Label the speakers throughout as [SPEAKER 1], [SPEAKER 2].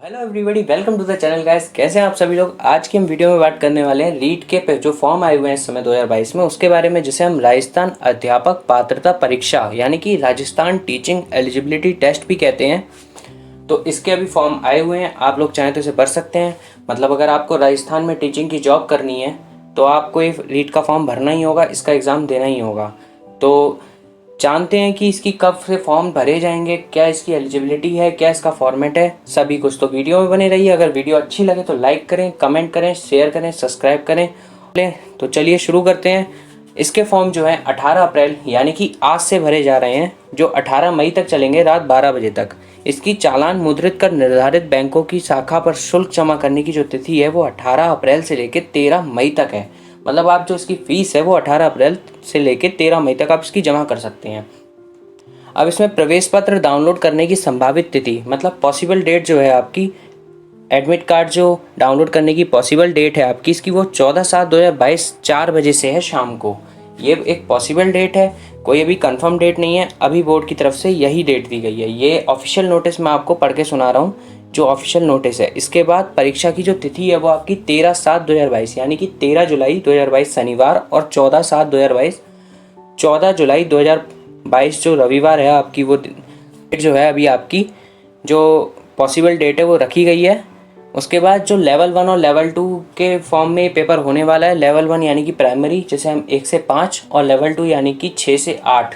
[SPEAKER 1] Hello everybody, welcome to the channel guys. कैसे हैं आप सभी लोग। आज की हम वीडियो में बात करने वाले हैं रीट के पे जो फॉर्म आए हुए हैं इस समय 2022 में उसके बारे में, जिसे हम राजस्थान अध्यापक पात्रता परीक्षा यानी कि राजस्थान टीचिंग एलिजिबिलिटी टेस्ट भी कहते हैं। तो इसके अभी फॉर्म आए हुए हैं, आप लोग चाहें तो इसे भर सकते हैं। मतलब अगर आपको राजस्थान में टीचिंग की जॉब करनी है तो आपको ये रीट का फॉर्म भरना ही होगा, इसका एग्ज़ाम देना ही होगा। तो जानते हैं कि इसकी कब से फॉर्म भरे जाएंगे, क्या इसकी एलिजिबिलिटी है, क्या इसका फॉर्मेट है, सभी कुछ। तो वीडियो में बने रहिए। अगर वीडियो अच्छी लगे तो लाइक करें, कमेंट करें, शेयर करें, सब्सक्राइब करें। तो चलिए शुरू करते हैं। इसके फॉर्म जो है 18 अप्रैल यानी कि आज से भरे जा रहे हैं, जो 18 मई तक चलेंगे रात 12 बजे तक। इसकी चालान मुद्रित कर निर्धारित बैंकों की शाखा पर शुल्क जमा करने की जो तिथि है वो 18 अप्रैल से लेकर 13 मई तक है। मतलब आप जो इसकी फ़ीस है वो 18 अप्रैल से लेकर 13 मई तक आप इसकी जमा कर सकते हैं। अब इसमें प्रवेश पत्र डाउनलोड करने की संभावित तिथि, मतलब पॉसिबल डेट जो है आपकी, एडमिट कार्ड जो डाउनलोड करने की पॉसिबल डेट है आपकी, इसकी वो 14/7/2022 4 बजे से है शाम को। ये एक पॉसिबल डेट है, कोई अभी कंफर्म डेट नहीं है। अभी बोर्ड की तरफ से यही डेट दी गई है। ये ऑफिशियल नोटिस मैं आपको पढ़ के सुना रहा हूँ, जो ऑफिशियल नोटिस है। इसके बाद परीक्षा की जो तिथि है वो आपकी 13/7/2022 यानी कि 13 जुलाई 2022 शनिवार, और 14 जुलाई 2022 जो रविवार है आपकी, वो डेट जो है अभी आपकी जो पॉसिबल डेट है वो रखी गई है। उसके बाद जो लेवल 1 और लेवल 2 के फॉर्म में पेपर होने वाला है, लेवल 1 यानी कि प्राइमरी, जैसे हम 1 से 5, और लेवल 2 यानी कि 6 से 8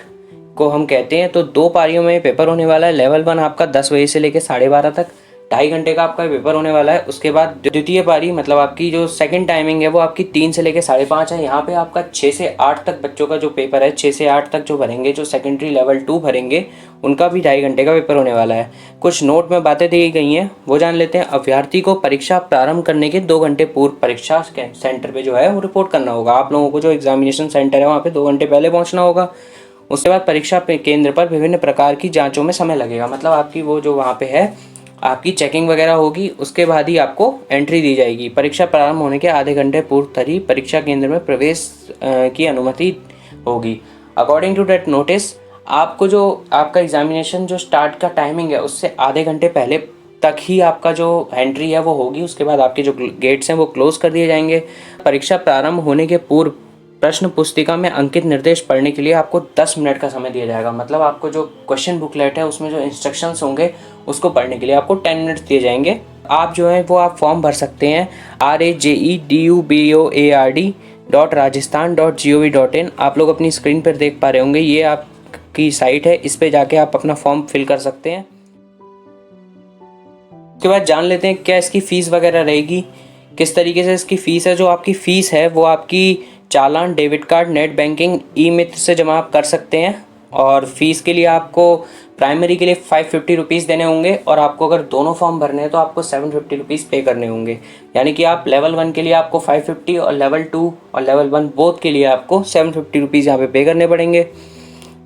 [SPEAKER 1] को हम कहते हैं। तो 2 पारियों में पेपर होने वाला है। लेवल 1 आपका 10 बजे से लेकर 12:30 तक, 2.5 घंटे का आपका पेपर होने वाला है। उसके बाद द्वितीय पारी, मतलब आपकी जो सेकंड टाइमिंग है वो आपकी 3 से लेकर 5:30 है। यहाँ पे आपका 6 से 8 तक बच्चों का जो पेपर है, 6 से 8 तक जो भरेंगे, जो सेकेंडरी लेवल 2 भरेंगे, उनका भी 2.5 घंटे का पेपर होने वाला है। कुछ नोट में बातें दी गई हैं वो जान लेते हैं। अभ्यर्थी को परीक्षा प्रारंभ करने के 2 घंटे पूर्व परीक्षा सेंटर पे जो है वो रिपोर्ट करना होगा। आप लोगों को जो एग्जामिनेशन सेंटर है वहाँ पे 2 घंटे पहले पहुँचना होगा। उसके बाद परीक्षा केंद्र पर विभिन्न प्रकार की जाँचों में समय लगेगा। मतलब आपकी वो जो वहाँ पे है आपकी चेकिंग वगैरह होगी, उसके बाद ही आपको एंट्री दी जाएगी। परीक्षा प्रारंभ होने के आधे घंटे पूर्व तभी परीक्षा केंद्र में प्रवेश की अनुमति होगी। अकॉर्डिंग टू दैट नोटिस, आपको जो आपका एग्जामिनेशन जो स्टार्ट का टाइमिंग है उससे आधे घंटे पहले तक ही आपका जो एंट्री है वो होगी। उसके बाद आपके जो गेट्स हैं वो क्लोज कर दिए जाएंगे। परीक्षा प्रारंभ होने के पूर्व प्रश्न पुस्तिका में अंकित निर्देश पढ़ने के लिए आपको 10 मिनट का समय दिया जाएगा। मतलब आपको जो क्वेश्चन बुकलेट है उसमें जो इंस्ट्रक्शंस होंगे उसको पढ़ने के लिए आपको 10 मिनट्स दिए जाएंगे। आप जो है वो आप फॉर्म भर सकते हैं RAJEDUBOARD.rajasthan.gov.in। आप लोग अपनी स्क्रीन पर देख पा रहे होंगे, ये आपकी साइट है, इस पे जाके आप अपना फॉर्म फिल कर सकते हैं। उसके बाद जान लेते हैं क्या इसकी फ़ीस वगैरह रहेगी, किस तरीके से इसकी फ़ीस है। जो आपकी फ़ीस है वो आपकी चालान, डेबिट कार्ड, नेट बैंकिंग, ई मित्र से जमा आप कर सकते हैं। और फीस के लिए आपको प्राइमरी के लिए 550 रुपीज़ देने होंगे, और आपको अगर दोनों फॉर्म भरने हैं तो आपको 750 रुपीज़ पे करने होंगे। यानी कि आप लेवल 1 के लिए आपको 550 और लेवल 2 और लेवल 1 बोथ के लिए आपको 750 रुपीज़ यहाँ पे करने पड़ेंगे।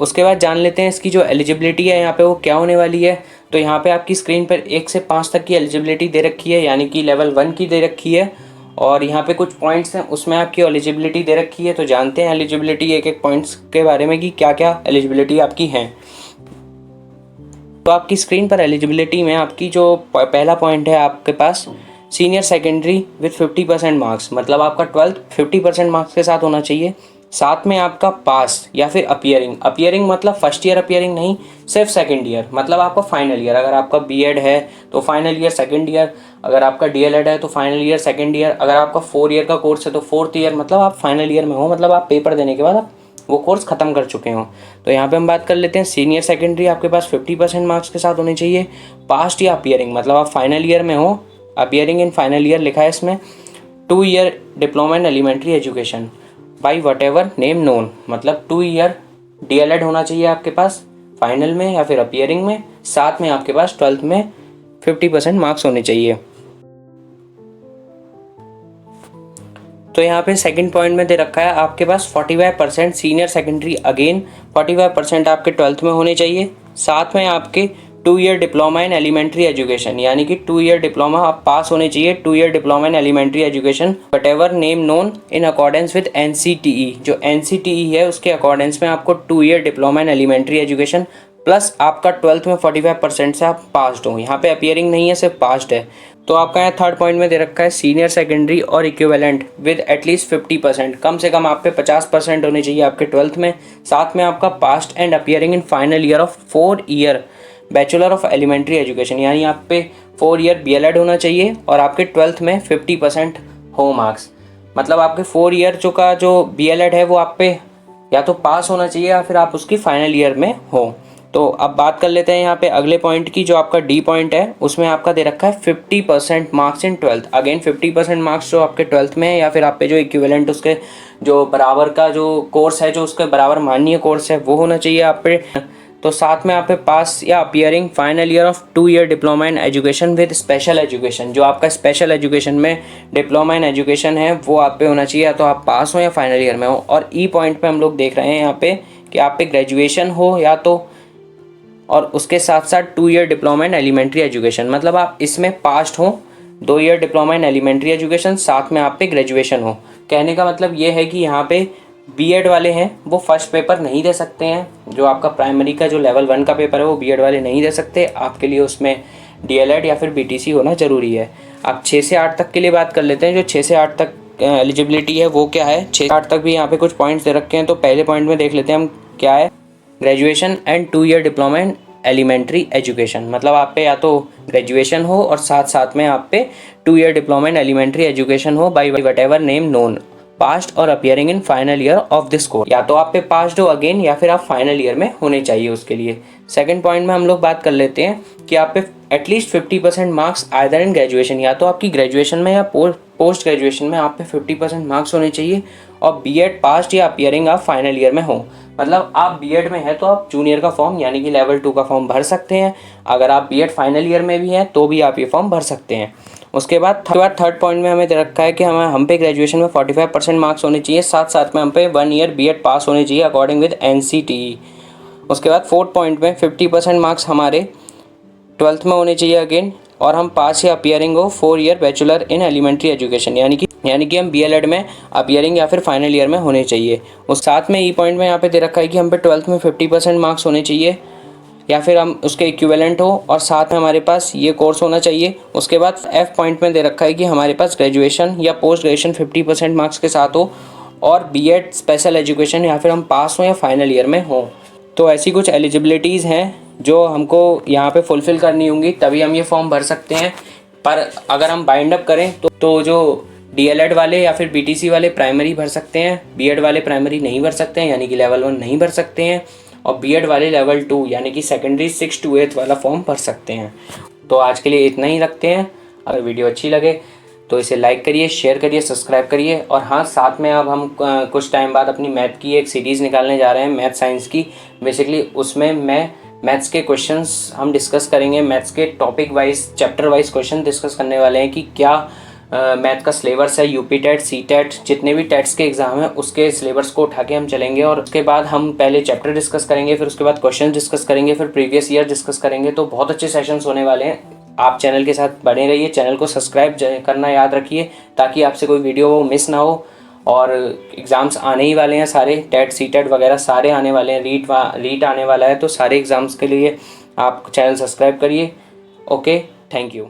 [SPEAKER 1] उसके बाद जान लेते हैं इसकी जो एलिजिबिलिटी है यहाँ पे वो क्या होने वाली है। तो यहाँ पे आपकी स्क्रीन पर 1 से 5 तक की एलिजिबिलिटी दे रखी है, यानी कि लेवल 1 की दे रखी है। और यहाँ पे कुछ पॉइंट्स हैं उसमें आपकी एलिजिबिलिटी दे रखी है। तो जानते हैं एलिजिबिलिटी एक एक पॉइंट्स के बारे में कि क्या क्या एलिजिबिलिटी आपकी है। तो आपकी स्क्रीन पर एलिजिबिलिटी में आपकी जो पहला पॉइंट है आपके पास, सीनियर सेकेंडरी विथ 50% मार्क्स, मतलब आपका 12th 50% मार्क्स के साथ होना चाहिए। साथ में आपका पास या फिर अपियरिंग मतलब फर्स्ट ईयर अपियरिंग नहीं, सिर्फ सेकंड ईयर, मतलब आपका फाइनल ईयर। अगर आपका बीएड है तो फाइनल ईयर सेकंड ईयर, अगर आपका डीएलएड है तो फाइनल ईयर सेकंड ईयर, अगर आपका 4 ईयर का कोर्स है तो 4th ईयर, मतलब आप फाइनल ईयर में हो, मतलब आप पेपर देने के बाद आप वो कोर्स ख़त्म कर चुके हो। तो यहाँ पे हम बात कर लेते हैं सीनियर सेकेंडरी आपके पास 50% मार्क्स के साथ होने चाहिए। पास्ट या अपियरिंग, मतलब आप फाइनल ईयर में हो, अपियरिंग इन फाइनल ईयर लिखा है इसमें। 2 year diploma in elementary education by whatever name known, मतलब 2 ईयर डीएलएड होना चाहिए आपके पास फाइनल में या फिर अपियरिंग में। साथ में आपके पास 12th में 50% मार्क्स होने चाहिए। तो यहाँ पे सेकंड पॉइंट में दे रखा है आपके पास 45% सीनियर सेकेंडरी, अगेन 45% आपके 12th में होने चाहिए। साथ में आपके 2 year diploma in elementary education, यानी कि 2 ईयर डिप्लोमा आप पास होने चाहिए। 2 year diploma in elementary education whatever name known in accordance with NCTE, जो NCTE है उसके अकॉर्डेंस में आपको 2 year diploma in elementary education plus आपका 12th में 45% से आप पास्ड हो। यहाँ पे अपीयरिंग नहीं है, सिर्फ पास्ड है। तो आपका यहाँ थर्ड पॉइंट में दे रखा है सीनियर सेकेंडरी और इक्विवेलेंट विद एटलीस्ट 50%, कम से कम आप पे 50% होने चाहिए आपके 12th में। साथ में आपका passed and appearing in final year of 4 year bachelor of elementary education, यानी आप पे 4 ईयर BLED होना चाहिए और आपके 12th में 50% हो मार्क्स। मतलब आपके 4 ईयर जो BLED है वो आप पे या तो पास होना चाहिए या फिर आप उसकी फाइनल ईयर में हो। तो अब बात कर लेते हैं यहाँ पे अगले पॉइंट की, जो आपका D पॉइंट है उसमें आपका दे रखा है 50% marks in 12th। Again 50% marks जो आपके 12th में है या फिर आप पे जो इक्विवेलेंट उसके जो बराबर का जो कोर्स है, जो उसके बराबर माननीय कोर्स है, वो होना चाहिए आप पे। तो साथ में आप पे पास या appearing final year of 2 year diploma in education with special education, जो आपका स्पेशल एजुकेशन में डिप्लोमा इन एजुकेशन है वो आप पे होना चाहिए, या तो आप पास हो या फाइनल ईयर में हो। और E पॉइंट पे हम लोग देख रहे हैं यहाँ पे कि आप पे ग्रेजुएशन हो या तो, और उसके साथ साथ 2 year diploma in elementary education, मतलब आप इसमें पास्ट हो, 2 year diploma in elementary education, साथ में आप पे ग्रेजुएशन हो। कहने का मतलब ये है कि यहाँ पे B.Ed वाले हैं वो फर्स्ट पेपर नहीं दे सकते हैं। जो आपका प्राइमरी का जो लेवल 1 का पेपर है वो B.Ed वाले नहीं दे सकते। आपके लिए उसमें DLED या फिर BTC होना ज़रूरी है। आप 6 से 8 तक के लिए बात कर लेते हैं। जो 6 से 8 तक एलिजिबिलिटी है वो क्या है, 6 से 8 तक भी यहाँ पे कुछ पॉइंट्स दे रखे हैं। तो पहले पॉइंट में देख लेते हैं हम क्या है, graduation and 2 year diploma in elementary education, मतलब आप पे या तो ग्रेजुएशन हो और साथ साथ में आप पे 2 year diploma in elementary education हो by whatever name known, passed और appearing in final year of this course. या तो आप पे पास्ट हो अगेन या फिर आप फाइनल ईयर में होने चाहिए उसके लिए। सेकंड पॉइंट में हम लोग बात कर लेते हैं कि आप पे at least 50% marks either in graduation, या तो आपकी ग्रेजुएशन में या पोस्ट ग्रेजुएशन में आप पे 50% मार्क्स होने चाहिए, और B.Ed पास्ट या अपीयरिंग आप फाइनल ईयर में हो। मतलब आप B.Ed में है तो आप जूनियर का फॉर्म यानी कि लेवल 2 का फॉर्म भर सकते हैं। अगर आप B.Ed फाइनल ईयर में भी हैं तो भी आप ये फॉर्म भर सकते हैं। उसके बाद थर्ड पॉइंट में हमें दे रखा है कि हम पे ग्रेजुएशन में 45% मार्क्स होने चाहिए, साथ साथ में हम पे 1 ईयर B.Ed पास होने चाहिए अकॉर्डिंग विद NCTE। उसके बाद फोर्थ पॉइंट में 50% मार्क्स हमारे 12th में होने चाहिए अगेन, और हम पास या अपीयरिंग हो 4 year bachelor in elementary education, यानी कि हम B.LED में अपीयरिंग या फिर फाइनल ईयर में होने चाहिए। उस साथ में E पॉइंट में यहाँ पे दे रखा है कि हम पे 12th में 50% मार्क्स होने चाहिए या फिर हम उसके इक्विवेलेंट हो, और साथ में हमारे पास ये कोर्स होना चाहिए। उसके बाद F पॉइंट में दे रखा है कि हमारे पास ग्रेजुएशन या पोस्ट ग्रेजुएशन 50% मार्क्स के साथ हो, और B.Ed स्पेशल एजुकेशन या फिर हम पास हों या फाइनल ईयर में हो। तो ऐसी कुछ एलिजिबिलिटीज़ हैं जो हमको यहाँ पे फुलफ़िल करनी होंगी, तभी हम ये फॉर्म भर सकते हैं। पर अगर हम बाइंड अप करें तो जो DLED वाले या फिर BTC वाले प्राइमरी भर सकते हैं, B.Ed वाले प्राइमरी नहीं भर सकते हैं यानी कि लेवल 1 नहीं भर सकते हैं, और B.Ed वाले लेवल 2 यानी कि सेकेंडरी 6 to 8 वाला फॉर्म भर सकते हैं। तो आज के लिए इतना ही रखते हैं। अगर वीडियो अच्छी लगे तो इसे लाइक करिए, शेयर करिए, सब्सक्राइब करिए। और हाँ, साथ में अब हम कुछ टाइम बाद अपनी मैथ की एक सीरीज़ निकालने जा रहे हैं, मैथ साइंस की। बेसिकली उसमें मैथ्स के क्वेश्चंस हम डिस्कस करेंगे, मैथ्स के topic wise chapter wise question discuss करने वाले हैं कि क्या मैथ का सिलेबस है, यूपी टेट, सी टेट, जितने भी टेट्स के एग्जाम हैं उसके सिलेबस को उठा के हम चलेंगे। और उसके बाद हम पहले चैप्टर डिस्कस करेंगे, फिर उसके बाद क्वेश्चन डिस्कस करेंगे, फिर प्रीवियस ईयर डिस्कस करेंगे। तो बहुत अच्छे सेशंस होने वाले हैं। आप चैनल के साथ बने रहिए, चैनल को सब्सक्राइब करना याद रखिए ताकि आपसे कोई वीडियो वो मिस ना हो। और एग्ज़ाम्स आने ही वाले हैं सारे, टेट सी टेट वगैरह सारे आने वाले हैं, रीट आने वाला है। तो सारे एग्ज़ाम्स के लिए आप चैनल सब्सक्राइब करिए। Okay, thank you.